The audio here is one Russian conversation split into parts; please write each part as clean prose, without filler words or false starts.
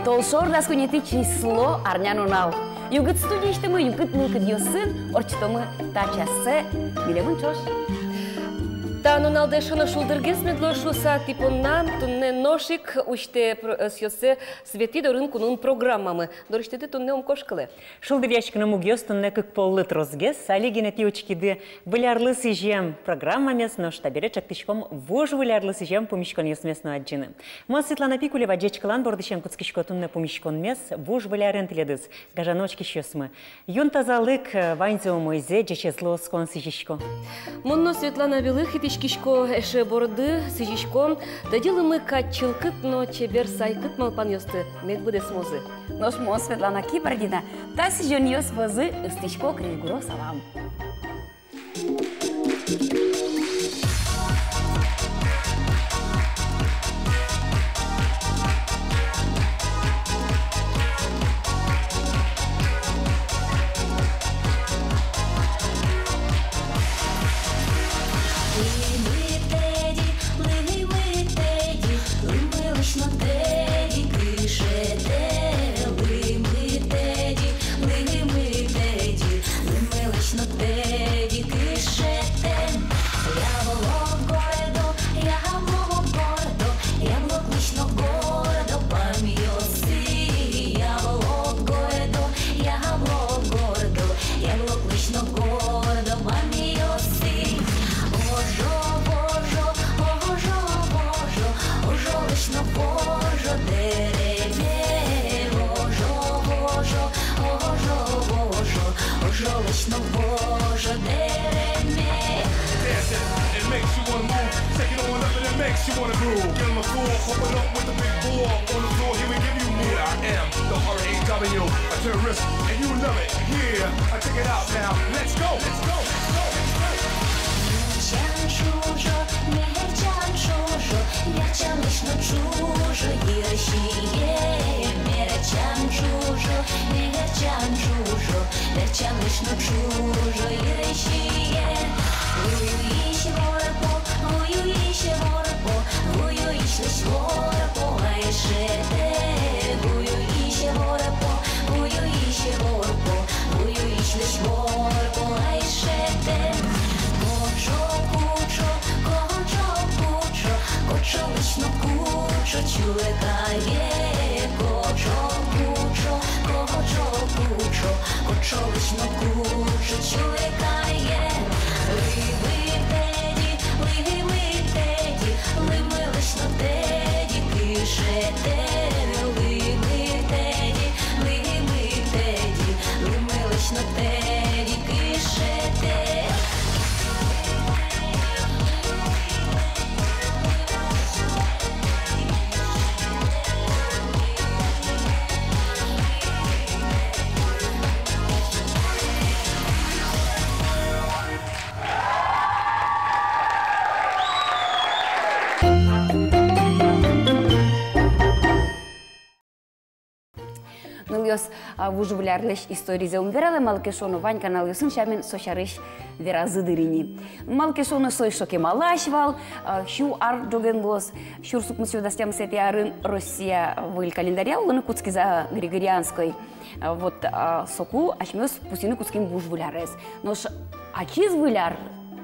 Толшор да скунети число арнянунал. Югыт студиштымы, югыт мылкыт йосын, орчтомы тачасы, билемын чош. Тануналде шона шулдыргес медлошуса типоннан тунне ношик уште сьосе свети дорын кунун программамы. Дорыштеди тунне омкошкылы. Шулдыряшкына мугёс тунне как поллыт розгес, салигине тиочкиды вылярлы сижем программамес, но штабере чактышком вож вылярлы сижем помещкон ёсмесну аджины. Мо Светлана Пикулева джечкалан бордышем куцкишко тунне помещкон мес вож вылярен теледыз, гажаночки щёсмы. Юн тазалык ваньзо мойзе джечезло скон сижишко. Монно Светлана Белых и Кишко эше бороды, сижишком, да делаем качилкыт, но чебер сайкыт малпан ёсты, мед буде смозы. Нож мо Светлана Кибардина, та сижен ёс возы, ыстышко крыльгуро салам. Вужувлярлыш историзе умверале малкешону Вань канал юсын шамен сошарыш веразы дырини. Малкешону сойшоке малашвал, щу ар джоген бос, щур сукмусю дастям сети арын Россия выль календаря, улыны куцки за Григорианской. Вот соку ашмёс пусины куцким вужувлярез. Нош ачиз выляр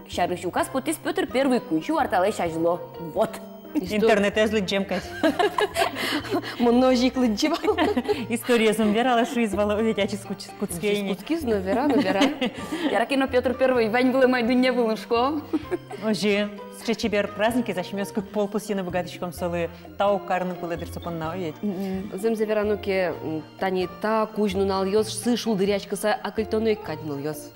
шарыш указ потис Петр Первый кунчу арталай шажло. Вот. Интернет ezlik джемкать. Множик лыдживал. История зумверала, что извала увидеть куцкейни. Куцкизно, вера. Яракино Петр Первый, Вань был мой дуня был школ. Оже, с чечебер праздники зашмёс как полпусина богатичком солы, тау карны было дерцопон на уедь. Земзе верануке тани та кужну нальёс, сы шулдырячкаса, а кальтону и каднул ёс.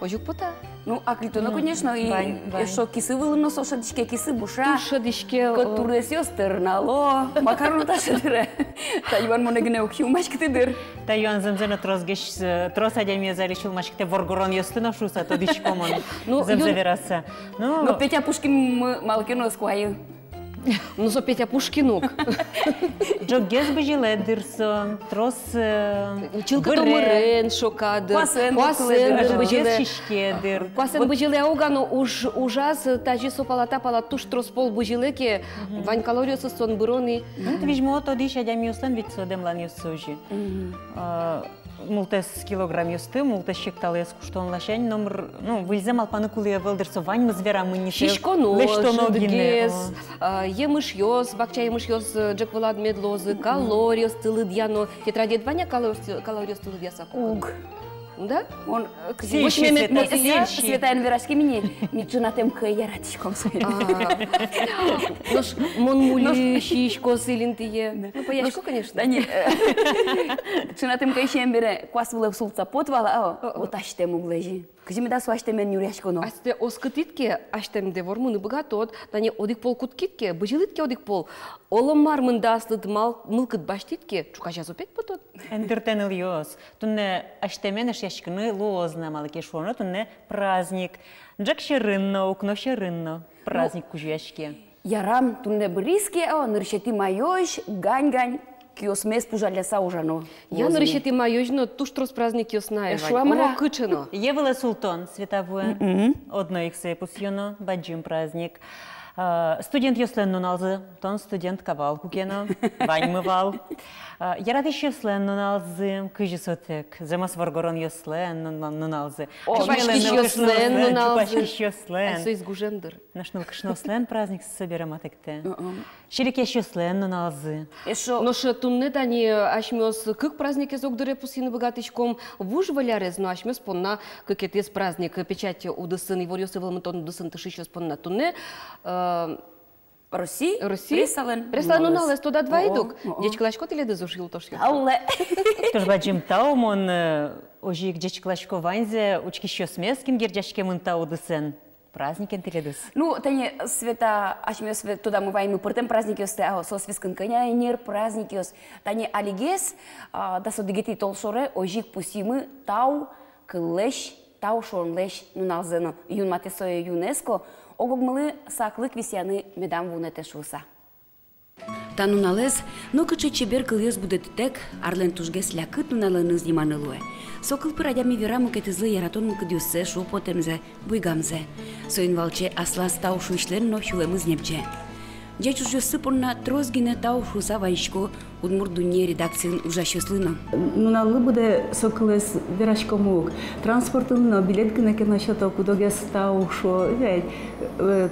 Ожук пота. Ну, а клитона, конечно, и что кисы вылымно сошадичке, кисы буша. Тушадичке. Которые сёстер нало, макарону ташадыра. Тайван монегне окши умашкты дыр. Тайван земзена тросгеш, тросадями залечил машкте воргорон ёстына шуса, то дичкомон земзе вераса. Но Петя Пушкин малкино скваю. Ну, со Петя Пушкинук. Джогез бжиледерсо, трос Чилкато мурен шокадыр. Квасендыр бжиле. Шишкедер. Квасен бжиле аугану ужас тажи сопалата палатуш трос пол бжилеке. Вань калориосы сон брони. Ну, вижмо то диш адям юслен вид содем лан юсужи. Мултес килограмм юсты, мултес щекталес куштон лашень, номер, ну, выльзем алпаны кулия вылдерсо вань мызвера мы не Шишконо, жидгес, емыш йос, бакча емыш йос, джек влад медлозы, калориос тылыдьяно, тетрадет ваня калориос тылыдьяса. Уг. Да? Он Сельщи, Светайн виражки мне митчунатем каяратичком своим. Нож мон мули шишко силинтие. Ну, пояшко, конечно. Да не. Чунатем кайшем бере квас вылып сулца потвала, вот аштем углежи. Кызимда суаштем мен юряшконо. Асте оскытитке аштем де вормуны богатот, да не одик пол куткитке, бжилитке одик пол. Оломар мындаслыд мылкыт баштитке, чукажа опять потот. Эндертенил йос. Тунне аштеменеш яшкыны лозна малыке шоно, тунне праздник. Джак шерынно, укно шерынно. Праздник кужяшке. Ярам тунне бриске, ныршети майош, гань-гань. Киосмес пужаляса ужано. Я на решете майожно туштрос праздник ёснаева. Шуамра. Кычено. Евела Султон, световое. Одно их сепусьоно, баджим праздник. Студент Йослен Нуналзы, тон студент Кавал Кукено, Ваньмывал. Ярадыш Йослен Нуналзы, Кыжисотек, Земас Варгорон Йослен Нуналзы. Чупашкиш Йослен Нуналзы. Чупашкиш Йослен. Асо из Гужемдыр. Наш Нылкышнослен праздник соберем атекте. Ширикеш Йослен Нуналзы. Но ше тунне тани ашмёс кык празднике зогдыре пусины богатычком вуж валярез, но ашмёс понна кык етес праздник печать удысын и ворёсы вылмытон удысын тышищёс понна тунне Россия? Преслан уналез туда два идук. Дечклашко теле дезушил тошки. Алле. Тож баджим таумон ожик дечклашко ванзе учкищё смескин гердяшке мынта удысын. Праздник энтеледыс. Ну, тани света, ашмё свет туда мы вайм портем праздники осте, со свискан коня нер праздники ос. Тани алигес, да со дигети толшоре ожик пусимы тау кылеш, тау шонлеш нуналзено юн матесое ЮНЕСКО, огогмылы саклык висяны медам вунете шуса. Тану налез, но кычы чебер кыльёс будет тек, арлен тужгес лякыт нуналыны зниманылуэ. Сокыл пырадями верамы кетызлы яратон мукыдюссе шупотемзе, буйгамзе. Соин валче аслас тау шуишлен но хюлемыз непче. Дячу жёсы понна трозгине тау шуса ваншко, удмурдуне редакциян ужащослыно. Нуналы буде сокылес верашкомук. Транспортын билет гынеке насчёт кудогес тау шо,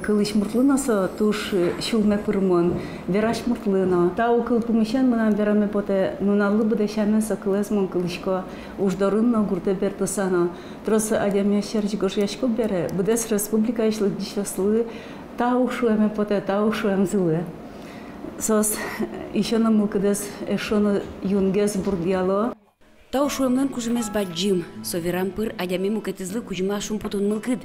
кылыш муртлынаса туш шулме пырмон, вераш муртлыно. Тау кыл пумишен мынан вераме поте нуналы буде шамен сокылес мон кылышко уждорынно гурте бертысано. Трос адямя шерч гошяшко бере, будес республика ишлык дишослы, тау шуэме поте тау шуэм зылы. Сос еще на мукадес эшоно юнгес бурдиало. Тау шуэмлен кужемес баджим, соверам пыр адями мукетизлы кужма шумпутун мылкыд.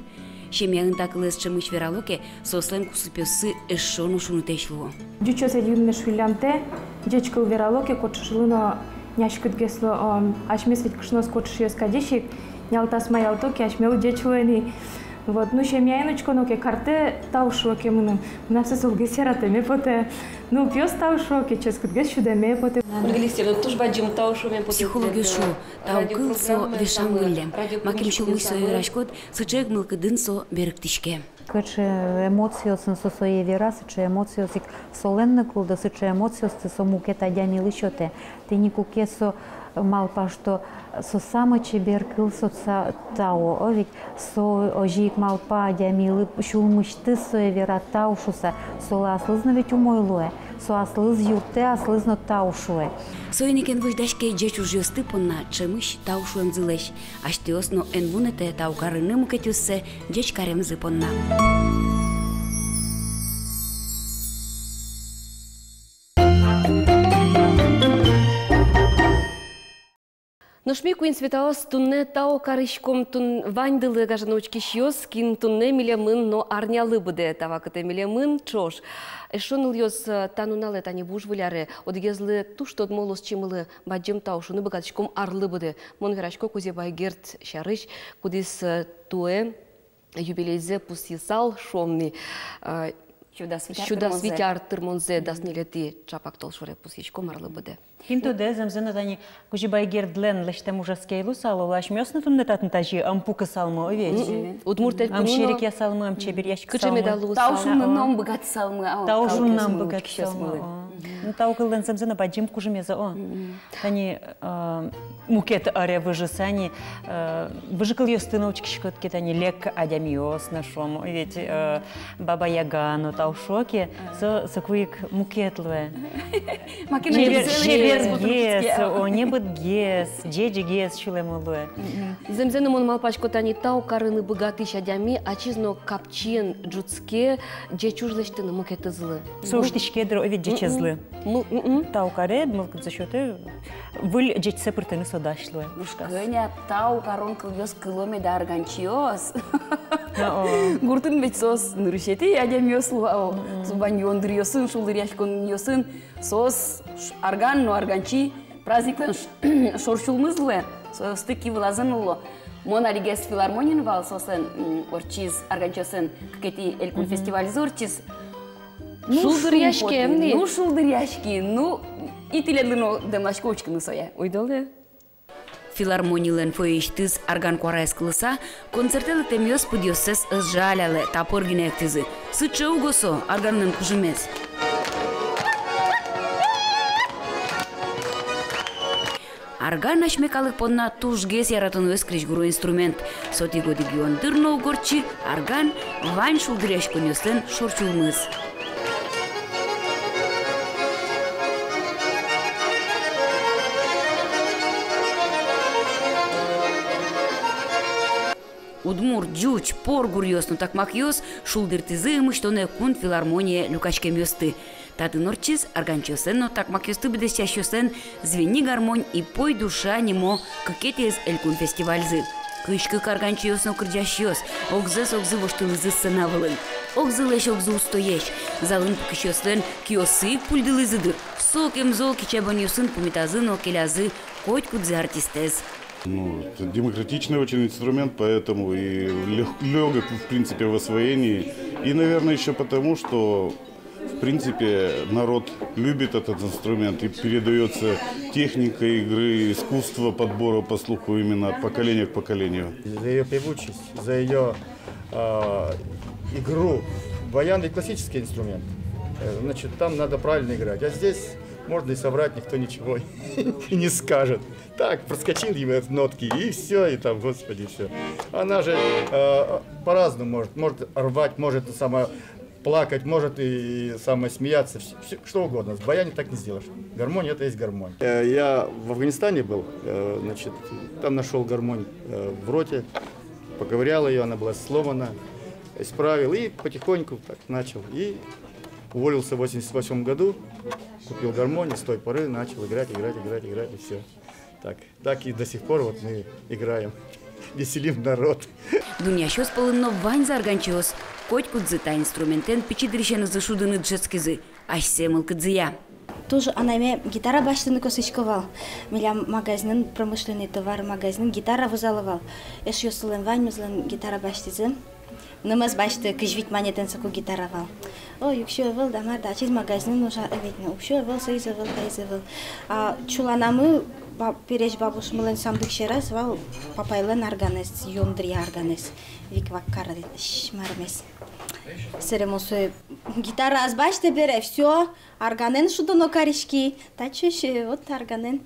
Шемягын такылес чымыш вералоке, сослен кусыпёсы эшоно шунутешлуо. Дючосе юнмеш вилямте, дечкыл вералоке кочшылыно няшкыдгесло ашмес ведь кышнос кочшиёс кадишик, нялтас маялтоке ашмел дечуэни. Вот, ну ще мяйночко, ну ке карте таушоке мыным, на все солге сератеме поте, ну пьёс таушоке, ческутге шудеме поте. Английский, ну туж баджим таушуме поте. Психологию шо, тау кылсо вешам мыллем, маким шумыш союрашкот, сычек мылкыдынсо берыктишке. Кычы эмоциосын сосое вера, сычы эмоциосик соленны кулда, сычы эмоциосты со мукета дями лышоте, ты никуке со малпа, что со само чебер кыл со тао, овик со ожик малпа дямилы шулмышты со вера таушуса, со аслызна ведь умойлуэ, со аслыз юрте аслызно таушуэ. Соиникен выждашке джечу жёсты понна, чемыш таушуэм зылеш, аштиосно энвунете таукарыны мукетюссе джеч каремзы понна. Но шми куин светаос тунне тао карышком тун вандылы гажаночки шьёс кин тунне милемын но арнялы буде тавакыте милемын чош. Эшоныл ёс танунале тани буш выляры одгезлы туштод молос чимылы баджим тау шуны богатышком арлы буде. Мон верашко кузе байгерт шарыш кудис туэ юбилейзе пусисал шомни. Щуда світяр тирмонзе даснілети чапак толшуре пусічко марли буде. Кинто дезем зенатани кужи байгердлен лештем ужаскейлу сало лаш мёсна тун нетатын тажи ампука салмы овеч. Удмуртель Ам шереке салмы, ам чебер ящик Кычы салмы. медалу Таушуннан богат салмы. Таушуннан богат салмы. Ну таукылдан земзена баджим кужемеза о. Тани мукет аре выжисани выжикал ёстыновчик шкотки тани лек адямиос нашом. Ведь баба Яга но таушоке со куик мукетлве. Гес, о небыт гес, джеджи гес чулемулуе. Земзену мон малпачко тани тау карыны богаты шадями, а чизно капчен джуцке джечужлештыны мукеты злы. Соуштичке дро овет джечезлы. Тау каред, мылкыт за счёты выль джечсе пыртыны содашлуе. Гыня тау карон кылгёс кыломе дарганчиос. Гуртын бет сос нырышети адямиослу. Зубан ёндырёсын, шулдыряшкон ёсын. Сос арган, но арганчи праздниктан шоршулмызлы. Стыки вылазануло. Монаригес филармонин вал сосын орчиз арганчосын кекети элькун фестиваль зорчиз. Шулдыряшки эмни? Ну шулдыряшки, ну итилерлино демлашковчканы соя. Уйдоле. Филармонилен фоиштиз арган куарайс кылыса, концертелы темиос пудиосес жалялы тапор гинектизы. Сычы угосо арганнын кужымез. Арган ашмекалык понна тужгес яратын өскриш гуру инструмент. Соти годи гион дырно угорчи, арган вань шулдыряш конёслен шорчулмыз. Удмур, джуч, поргур ёсну такмак ёс, шулдыртызы мыштоне кун филармония люкачке мёсты. Таты норчиз, арганчосен, но такмак ёсты бедесящосен, звени гармонь и пой душа немо, кекетез элькун фестивальзы. Кышкы карганчы ёсну кырджаш ёс, огзес огзы воштылызы сынавылын. Огзы леш огзы устоеш, залын пыкышёслен киосы пульдылызыдыр. Сок эмзол кичебон ёсын пумитазын окелязы, коть кудзы артистез. Ну, это демократичный очень инструмент, поэтому и легок, в принципе, в освоении. И, наверное, еще потому, что, в принципе, народ любит этот инструмент и передается техника игры, искусство подбора по слуху именно от поколения к поколению. За ее певучесть, за ее игру. Баян ведь классический инструмент, значит, там надо правильно играть, а здесь можно и соврать, никто ничего и не скажет. Так, проскочил ему нотки, и все, и там, господи, все. Она же по-разному может рвать, может плакать, может и смеяться, все, что угодно. С баяне так не сделаешь. Гармония — это есть гармонь. Я в Афганистане был, значит, там нашел гармонь в роте, поковырял ее, она была сломана, исправил и потихоньку так начал. И уволился в 1988 году, купил гармонь, и с той поры начал играть, и все. Так и до сих пор вот мы играем, веселим народ. Дуня щось полынно вань зарганчиос, коть кудзыта инструментен пичидришен зашудыны джетскизы, аж семыл кыдзыя. Тоже анайме гитара баштыны косычковал. Миля магазинын, промышленный товар магазинын гитара вызалывал. Эш ёсылын вань мызлын гитара баштызы. Нымыз башты кыжвит манетен соку гитара вал. О, юкшо выл дамар да чиз магазинын уже эветне. Укшо выл соизы выл тайзы выл. А чуланамы переж бабуш мылын самдык шерас вал папайлын арганес, ёндри арганес. Виквак кары шмармес. Серемосу гитара аз башты бере, все, арганен шудоно каришки. Та чуш, вот арганен.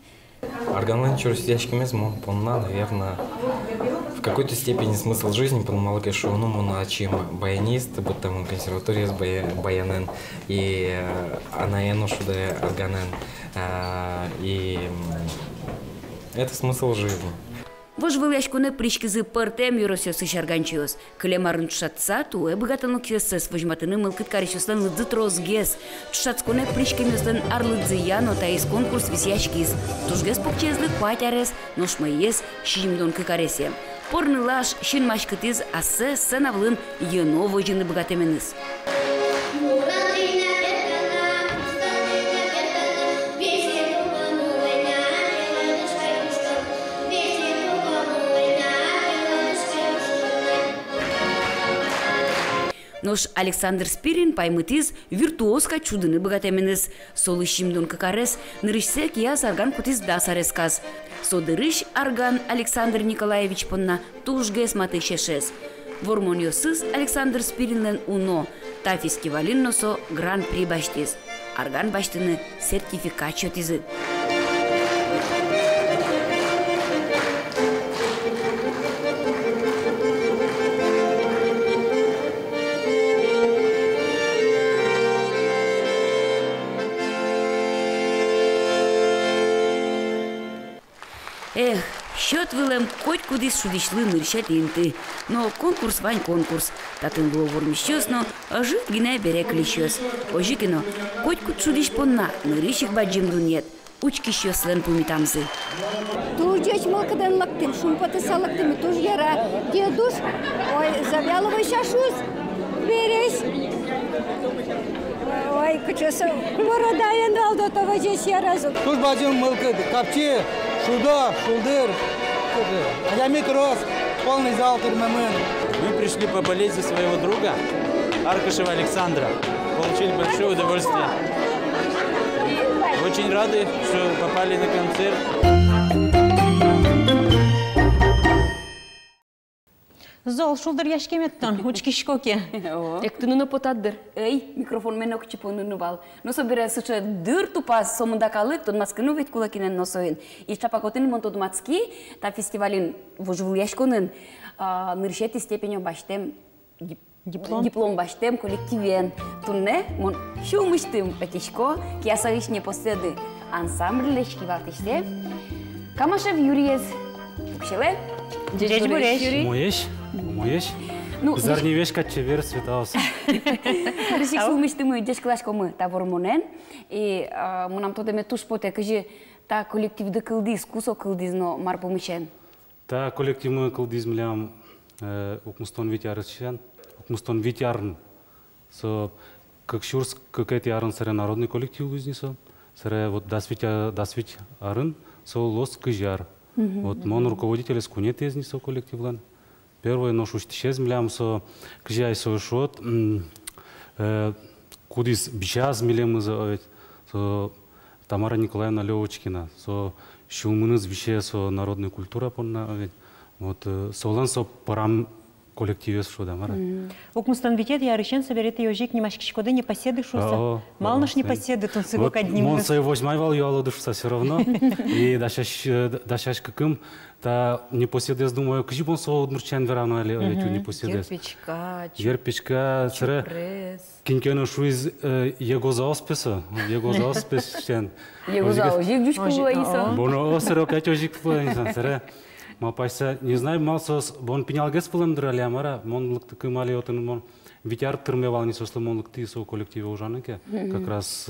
Арганен чурсияшкимез понна, наверное, в какой-то степени смысл жизни, потому что ну мона чем баянист, будто мы консерватория с баянен и анаену шуде арганен и это смысл жизни. Вожвылячкуне причкизы пыртем юросёсы шарганчиос. Клемарын тушатса, туэ богатанок ёсэс вожматыны мылкыт карищослен лыдзыт розгес. Тушатскуне причкемёслен арлыдзыя, но таис конкурс висячкиз. Тушгес покчезлы патярес, но шмайес шимдон кыкаресе. Порны лаш шин машкытиз асе сенавлын йыно вожины богатеменыз. Нош Александр Спирин паймытыз виртуозка чудыны богатеменес. Солы щимдун какарес нырышсе кияс арган кутиз дасаресказ. Содырыш арган Александр Николаевич понна тужгес матышешес. Вормониосыз Александр Спиринлен уно та фестивалин носо гран-при баштиз. Арган баштыны сертификат чотизы. Счет вылем хоть кудис шудишлы нырщат инты. Но конкурс вань конкурс. Татын ловор мищёс, но жит гине берек лищёс. Ожикино, хоть куд шудиш понна, нырыщик баджим дунет. Учки щёслен пумитамзы. Турджеч малкадан лактым, шумпаты салактым, туж яра. Дедуш, ой, завяловый шашуз, бересь. Ой, кучаса, мородаян алды того здесь яразу. Туж баджим малкад, капчи. Шуда, шулдыр, Аямик рос, полный зал термомен. Мы пришли поболеть за своего друга, Аркашева Александра. Получили большое удовольствие. Очень рады, что попали на концерт. Зол, шулдыр яшкеметтон, учки шкоке. Эктүнүнө потаддыр. Эй, микрофон мен окчипонуну бал. Но собира суча дыр тупас сомунда калык, тон маскыну вет кулакинен носоин. И чапакотын монтод мацки, та фестивалин вожвул яшконын, ныршети степенью баштем, диплом баштем коллективен. Тунне, мон шумыштым патишко, киясагышне поседы ансамбль лешки валтиште. Камашев Юриес, Пукшеле, Дедь Буреш. Моеш? Зарни вешка чевер светаус. Рисик сумышты мы деш клашкомы табор монен. И монам тодеме туш поте, кажи та коллективды кылдиз, кусо кылдизно мар помышен. Та коллективы кылдиз млям укмустон витярышен, укмустон витярн. Со как шурс какая-то ярн сре народный коллектив узнисо, сре вот дасвить арн, со лос кыжар. Вот мон руководитель скунет из нисо коллективлан. Первое ношу штишез млям со кыжай со шот, кудис бишаз милем за со Тамара Николаевна Левочкина, со шумыныз вище со народная культура понна, вот солан со парам коллективес шо дамара. Укмустан витет ярышен соберет ежик немашки шкоды не поседы шуса. Мало наш не поседы, тон сыгок одним. Он свой возьмайвал юало душса все равно. И дашаш каким та не поседес думаю, кажи бон со удмурчен верано или не поседес. Ерпичка, чупрес. Кинкено шуиз его заоспеса, его заоспесен. Его заожик душку лаиса. Боно осеро катежик лаиса, сре. Ма пайса не знаю, малсос бон пенял геспелем драли амара, мон лыктык мали отын мон витяр тырмевал не сосло мон лыкты со коллективе ужанеке, как раз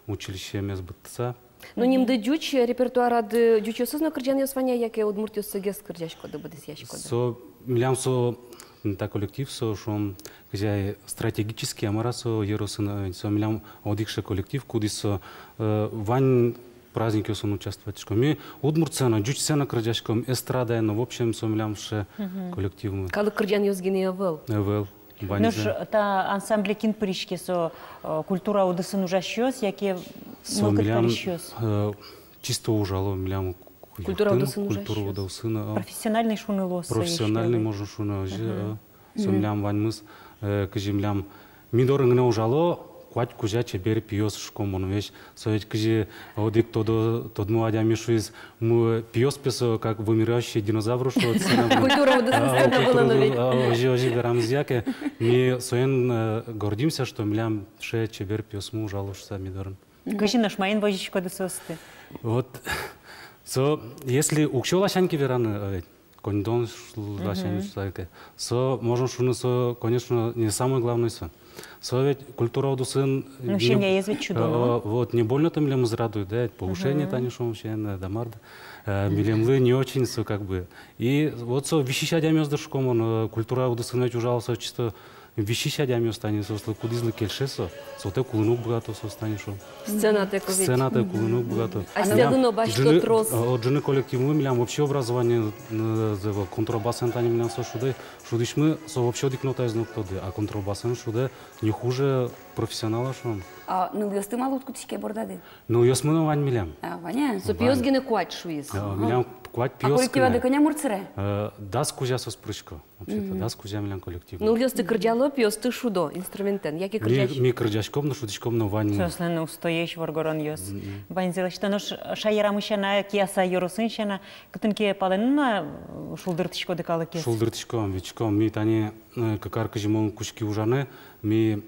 училище мес бытца. Но нимды дюч репертуара ды дючосыз на кырджан ясваня, яке удмуртиосы гес кырджашко да будес яшко. Со милям со та коллектив со шом где стратегически амара со еросына со милям одикше коллектив куди со вань праздники сон участвовать. Мы удмуртсена, джучсена крадяшком, эстрада, но в общем сомлямше коллективно. Калы крадян юзгине авел. Авел. Нож та ансамбле кин пришки со культура удысын ужащёс, яке мылкыт парищёс. Чисто ужало млям культура удысына. Профессиональный шуны лос. Профессиональный можно шуны. Сомлям ваньмыз, кажи млям мидорынгне ужало. Квать кузя чебер пиос шкомон вещь, советь кузи одик тодму адямишу из му пиос песо как вымирающий динозавр что культура удосуждена была на ведь. Ожи верамзяке мы соен гордимся что млям ше чебер пиос му жалуешься мидорн. Кажи наш маин вожичко дососты. Вот, so если укшола шанки вераны кондон лашанки, so можно шуну со конечно не самое главное со. Совет культура удусын. Ну, еще не есть ведь чудо. Вот, не больно там лем израдует, да, повышение танишом вообще, дамарда. Милемлы не очень, как бы. И вот со вещища дямёс дашком, он культура удусын ведь ужался чисто вишища дями остане, со кудизлы кельшесо, со те кулынук богато со остане шо. Сцена текович. Сцена те кулынук богато. А стягуно башто трос. От жены коллективу милям вообще образование за контрабасен тани милям со шуде, шудиш мы со вообще дикнота из ноктоды, а контрабасен шуде не хуже профессионала шо. А ну ясты мало откутишке бордады. Ну ясмыно вань милям. А Ваня. Со пиозгине куач шуиз. Милям куать А пиоскine. коллектива до коня мурцере. Да скузя со спрычко. Вообще-то да скузя милям коллектив. Ну ясты кырдяло пиосты шудо инструментен. Яки кырдяч? Ми кырдячком на шудичком на вань. Сослен устоишь воргорон йос. Банзел что нож шайрамышана кияса юрусыншана кытынке паленна шулдыртышко декалы кес. Шулдыртышком, вичком ми тани какарка жимон кучки ужаны ми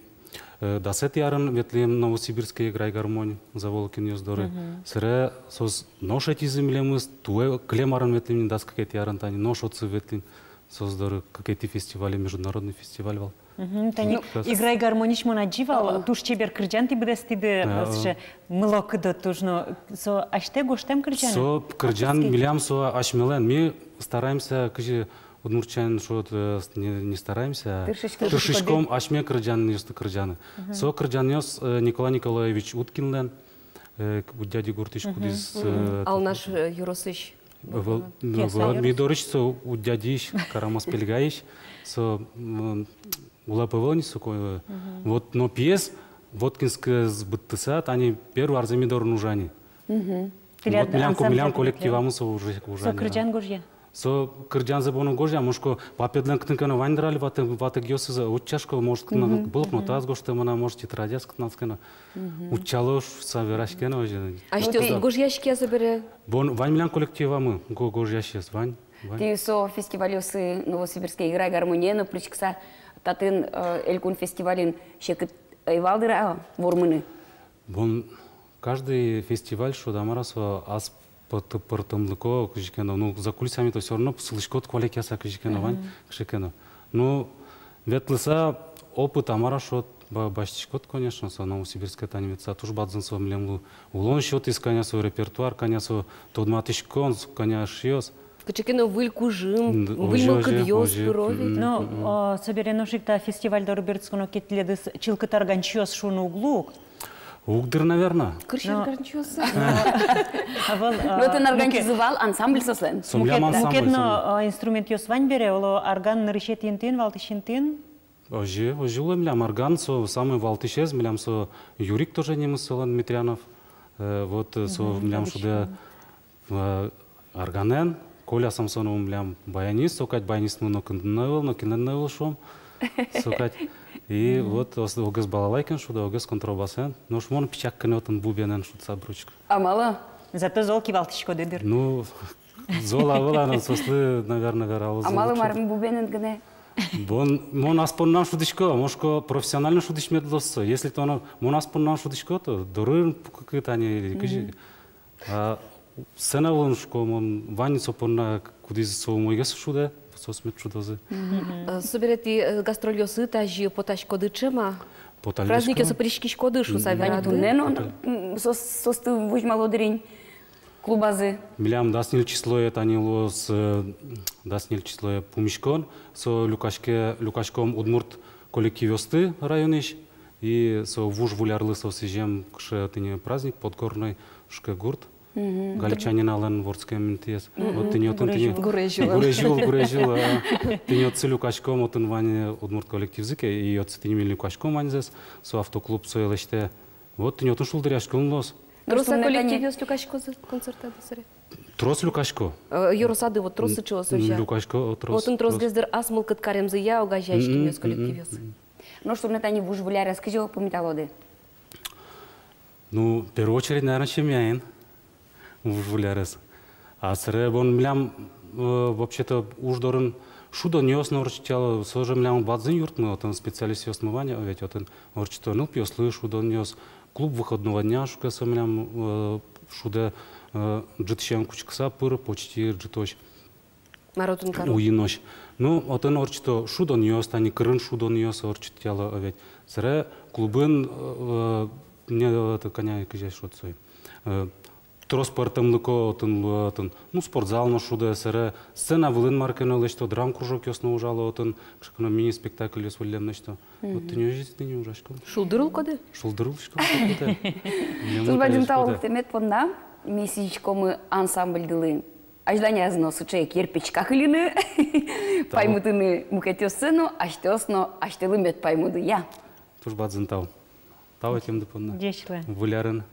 дасет ярын ветлем Новосибирская играй гармонь за волкин ёздоры. Сыре сос ношати землемыз туе клемарын ветлем дас какие-то ярын тани ношоцы ветлем создоры какие-то фестивали, международный фестиваль вал. Тани играй гармонич монадживал туш чебер кырджанти бидестиде асше мылокыды тужно со аште гоштем кырджан. Со кырджан милям со ашмелен ми стараемся кыжи удмурчан шот не стараемся. Тыршишком ашме кырджан ёсты кырджаны. Со кырджан ёс Николай Николаевич Уткинлен у дяди Гуртыш кудис. Ал наш Юросыч. Мидорыч со у дядиш Карамас Пельгаич со улапывал не сукой. Вот но пьес Воткинская сбыттыса, они первый раз мидор нужани. Вот милям коллективаму со уже со кырджан гожья. Со кырджан забону гожья, мушко папедлен ктынкана вандрали вата гёсы за учашко может было но таз гошта мана может тетрадяс ктнаскана. Учалош саверашкена уже. А что гожьяшки забере? Бон вань милям коллективаму гожьяшес вань. Ты со фестивалюсы Новосибирская игра гармония, но причкса татын элькун фестивалин шекет айвалдыра вормыны. Бон каждый фестиваль что дамарасо ас портомлыко кыжикено, ну за кулисами то все равно слышкот колекяса кыжикено вань кыжикено. Ну ветлыса опыт амарашот баштишкот, конечно, со Новосибирская танимеца туж бадзынсо милемлу улон счет исканя свой репертуар, конечно, тодматишкон, коня шьёс. Кычекено выльку жим, выльмылкы дьёс пырови. Ну, собереношик-то фестиваль дорбертсконо кетледыс чилкы тарганчёс шуну углук. Угдыр, наверное. Кыршер гарнчёсы. Но ты организовал ансамбль сослен. Мукетно инструмент ёс вань бере, оло орган нырышет ентин, валтышентин. Оже милям орган со самый валтышез, милям со Юрик тоже не мыслен Дмитрянов. Вот со милям шуде органен. Коля Самсонов милям баянист, сокать баянист но кындынавыл, но киненавыл шом. Сокать. И вот огыз балалайкен шуде, огыз контрабасен. Но шмон пичак кенотын бубенен шут сабручка. А мало? Зато золки валтышко дедыр. Ну, зола была, но сослы, наверное, верал. А мало марм бубенен гне? Мон аспоннан шудишко, мошко профессионально шудиш медлосо. Если то мон аспоннан шудишко, то дурын какие-то они кажи. Сцена волнушко, мон ваницо порна кудиз со моигас шуде, со смет шудозе. Соберете гастролёсы тажи поташко дычема. Праздники со пришкишко дышу саверады. Нено состы вujмалодырень клубазы. Милям даснил число это они лос даснил число пумишкон со Люкашком удмурт коллективёсты районыш и со вуж вулярлы со сижем кше тыне праздник подгорной шкегурт. Галичанин алан вордская ментес. Вот ты не отын гурежил. Ты не отцы Люкашком отын ване удмурт коллектив зыке и отцы ты не мили Люкашком ванезес со автоклуб со елеште. Вот ты не отын шулдыряшком лос. Троса коллектив с Люкашко концерта досыре. Трос Люкашко. Юросады вот тросы чего сожа. Люкашко трос. Вот он трос гездер асмал каткарем за я угажаешки мес коллектив. Ну что на тани вуж вуляра скажи по металлоды. Ну, в первую очередь, наверное, чем я вуж-вулярес. А сре бон млям вообще-то уж дорен шудо не основно рчтяло, соже млям бадзин юрт мы отен специалист основания, ведь отен орчто ну пьёслы шудо нёс клуб выходного дня шука со млям шуде джитшем кучкса пыр почти джиточ. Маротун кару. Уиноч. Ну отен орчто шудо нёс, тани крын шудо нёс орчтяло, ведь сре клубын не это коня кижай шот сой. Ашторос партамлыко отын, ну, спортзал на шуда сыра, сцена вылын маркено лечто, драм кружок ясно ужало отын, кшкано мини-спектакль яс вылем нечто. Вот ты не ожидишь, ты не ужашко. Шулдырыл коды? Шулдырыл, шко. Тут бадим тавлык темет понна, месячко мы ансамбль дылы. Аждання зносу чей кирпичка хилины, паймутыны мукетё сцену, аштёсно, аштылы мет паймуды я. Туж бадзын тау. Тау этим да понна. Дешле. Вулярын.